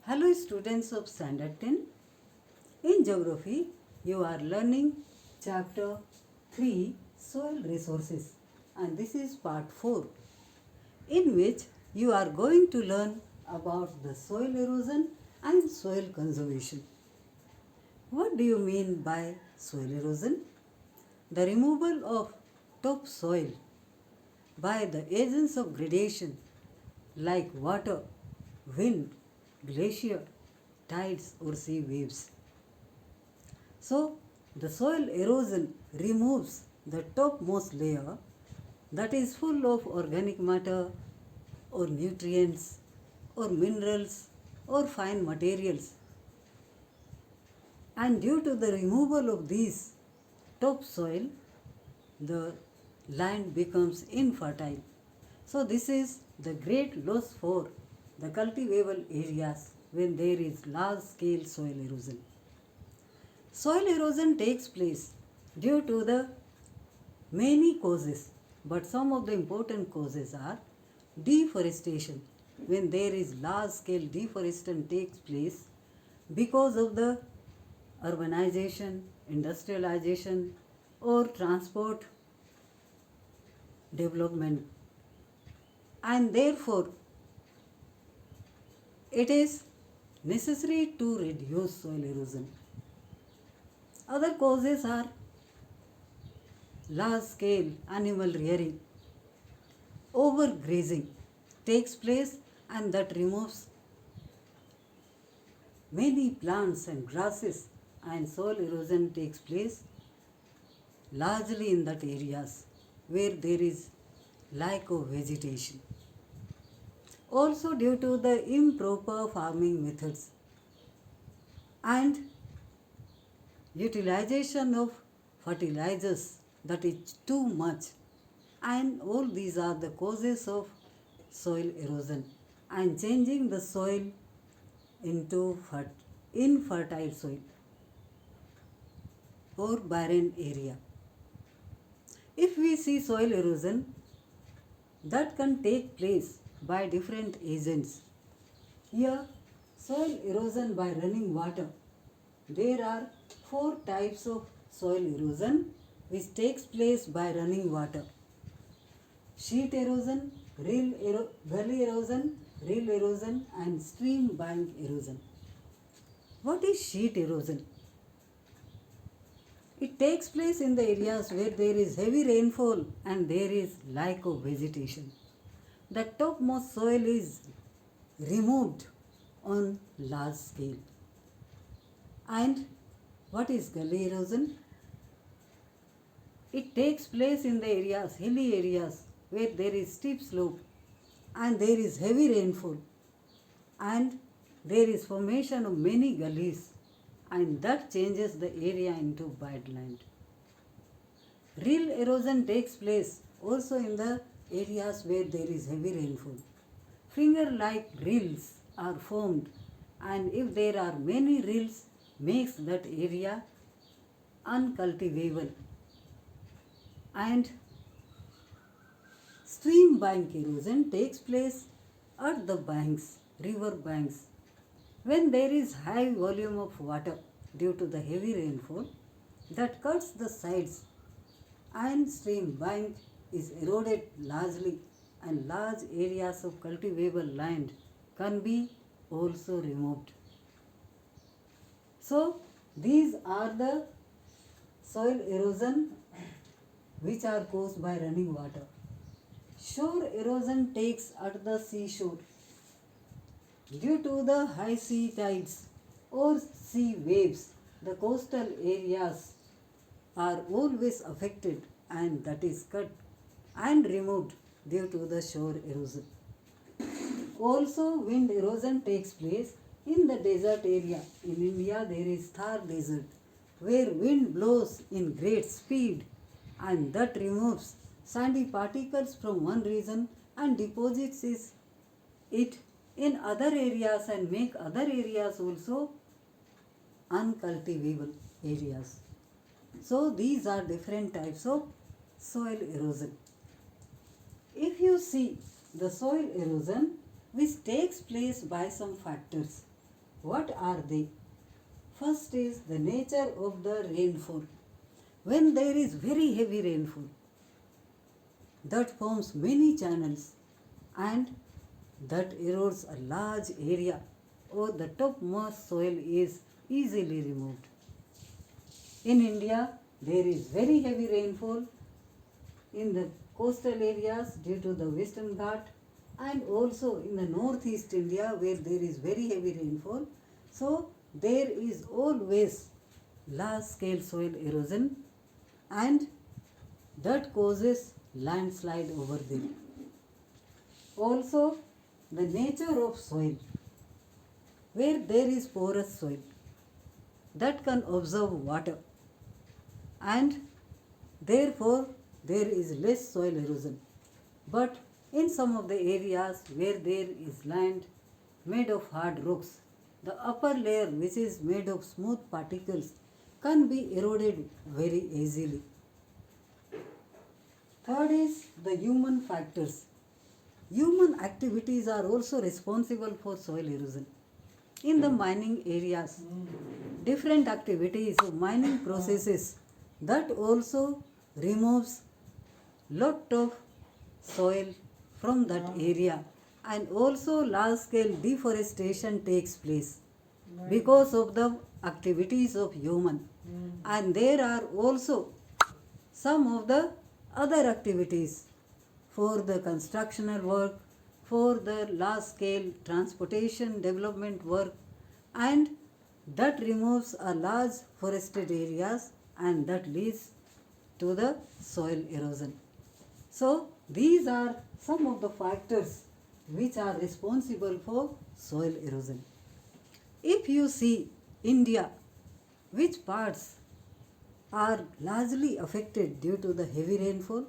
Hello students of Standard 10. In Geography, you are learning Chapter 3 Soil Resources, and this is Part 4, in which you are going to learn about the soil erosion and soil conservation. What do you mean by soil erosion? The removal of topsoil by the agents of gradation like water, wind, glacier, tides or sea waves. So, the soil erosion removes the topmost layer that is full of organic matter or nutrients or minerals or fine materials. And due to the removal of these topsoil, the land becomes infertile. So, this is the great loss for the cultivable areas when there is large scale soil erosion. Soil erosion takes place due to the many causes, but some of the important causes are deforestation. When there is large scale deforestation takes place because of the urbanization, industrialization or transport development, and therefore it is necessary to reduce soil erosion. Other causes are large scale animal rearing, overgrazing takes place and that removes many plants and grasses, and soil erosion takes place largely in that areas where there is lack of vegetation. Also due to the improper farming methods and utilization of fertilizers that is too much, and all these are the causes of soil erosion and changing the soil into infertile soil or barren area. If we see soil erosion, that can take place by different agents. Here, soil erosion by running water. There are 4 types of soil erosion which takes place by running water: sheet erosion, gully erosion, rill erosion, and stream bank erosion. What is sheet erosion? It takes place in the areas where there is heavy rainfall and there is lack of vegetation. The topmost soil is removed on large scale. And what is gully erosion? It takes place in the areas, hilly areas, where there is steep slope and there is heavy rainfall and there is formation of many gullies, and that changes the area into badland. Rill erosion takes place also in the areas where there is heavy rainfall. Finger-like rills are formed, and if there are many rills, makes that area uncultivable. And stream bank erosion takes place at the banks, river banks. When there is high volume of water due to the heavy rainfall that cuts the sides, and stream bank is eroded largely, and large areas of cultivable land can be also removed. So, these are the soil erosion which are caused by running water. Shore erosion takes at the seashore. Due to the high sea tides or sea waves, the coastal areas are always affected, and that is cut and removed due to the shore erosion. Also, wind erosion takes place in the desert area. In India, there is Thar desert where wind blows in great speed, and that removes sandy particles from one region and deposits it in other areas and make other areas also uncultivable areas. So these are different types of soil erosion. If you see the soil erosion which takes place by some factors, What are they? First is the nature of the rainfall. When there is very heavy rainfall, that forms many channels and that erodes a large area or the topmost soil is easily removed. In India, there is very heavy rainfall in the coastal areas due to the Western Ghat and also in the northeast India where there is very heavy rainfall. So there is always large scale soil erosion and that causes landslide over there. Also the nature of soil, where there is porous soil that can absorb water and therefore there is less soil erosion. But in some of the areas where there is land made of hard rocks, the upper layer, which is made of smooth particles, can be eroded very easily. Third is the human factors. Human activities are also responsible for soil erosion. In the mining areas, different activities of mining processes that also removes lot of soil from that area, and also large scale deforestation takes place because of the activities of human. And there are also some of the other activities for the constructional work, for the large scale transportation development work, and that removes a large forested areas and that leads to the soil erosion. So these are some of the factors which are responsible for soil erosion. If you see India, which parts are largely affected due to the heavy rainfall,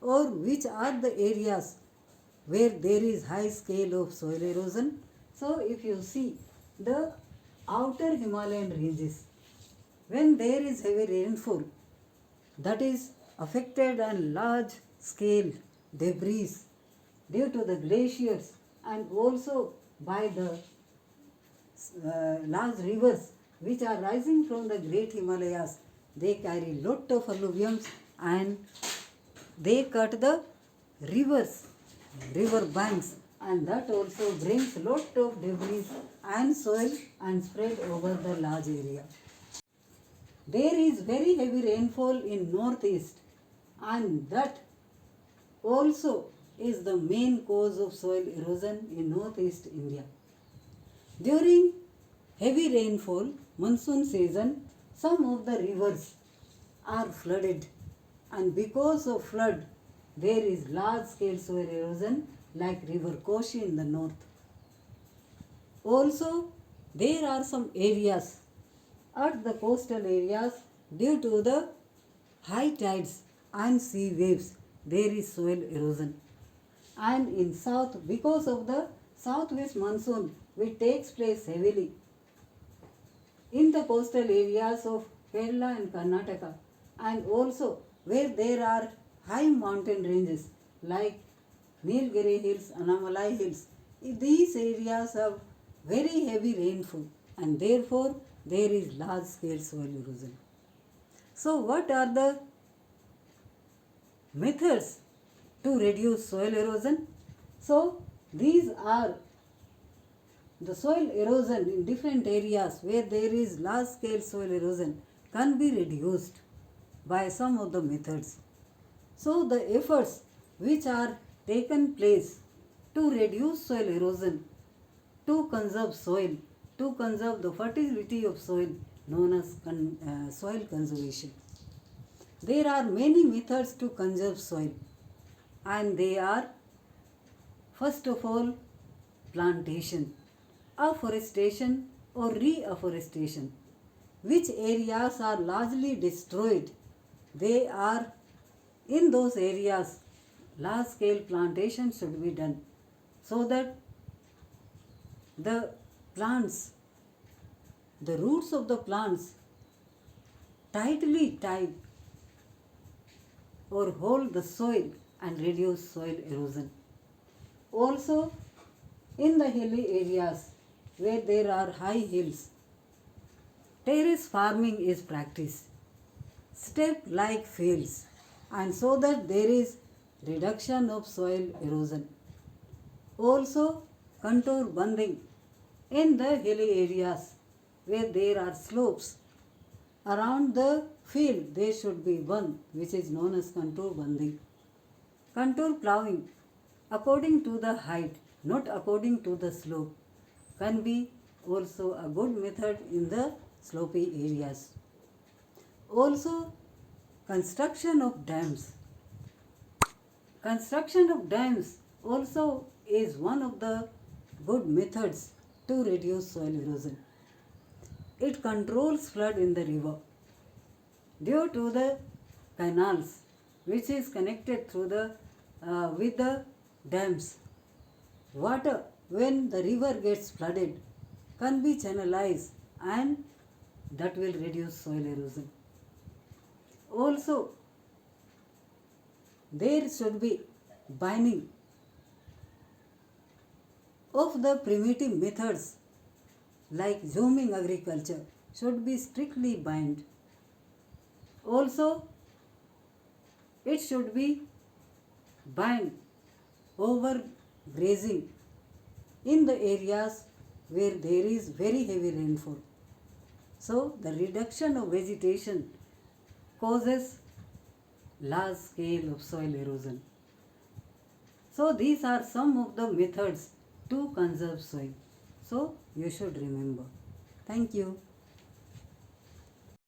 or which are the areas where there is high scale of soil erosion? So if you see the outer Himalayan ranges, when there is heavy rainfall, that is affected and large scale debris due to the glaciers and also by the large rivers which are rising from the great Himalayas. They carry lot of alluviums and they cut the rivers, river banks, and that also brings lot of debris and soil and spread over the large area. There is very heavy rainfall in northeast and that also is the main cause of soil erosion in northeast India. During heavy rainfall, monsoon season, some of the rivers are flooded, and because of flood, there is large scale soil erosion like river Koshi in the north. Also, there are some areas at the coastal areas due to the high tides and sea waves, there is soil erosion. And in south, because of the southwest monsoon which takes place heavily in the coastal areas of Kerala and Karnataka, and also where there are high mountain ranges like Nilgiri Hills, Annamalai Hills, these areas have very heavy rainfall and therefore there is large scale soil erosion. So what are the methods to reduce soil erosion? So these are the soil erosion in different areas where there is large scale soil erosion can be reduced by some of the methods. So the efforts which are taken place to reduce soil erosion, to conserve soil, to conserve the fertility of soil, known as soil conservation. There are many methods to conserve soil, and they are, first of all, plantation, afforestation or reforestation. Which areas are largely destroyed, they are in those areas large scale plantation should be done so that the plants, the roots of the plants tightly tie or hold the soil and reduce soil erosion. Also in the hilly areas where there are high hills, terrace farming is practiced, step like fields, and so that there is reduction of soil erosion. Also, contour bunding in the hilly areas where there are slopes. Around the field there should be one which is known as contour bunding. Contour plowing according to the height, not according to the slope, can be also a good method in the slopy areas. Also, construction of dams. Construction of dams also is one of the good methods to reduce soil erosion. It controls flood in the river due to the canals which is connected through the with the dams. Water when the river gets flooded can be channelized and that will reduce soil erosion. Also, there should be binding of the primitive methods like zooming agriculture should be strictly bind. Also, it should be bind over grazing in the areas where there is very heavy rainfall. So, the reduction of vegetation causes large scale of soil erosion. So, these are some of the methods to conserve soil. So, you should remember. Thank you.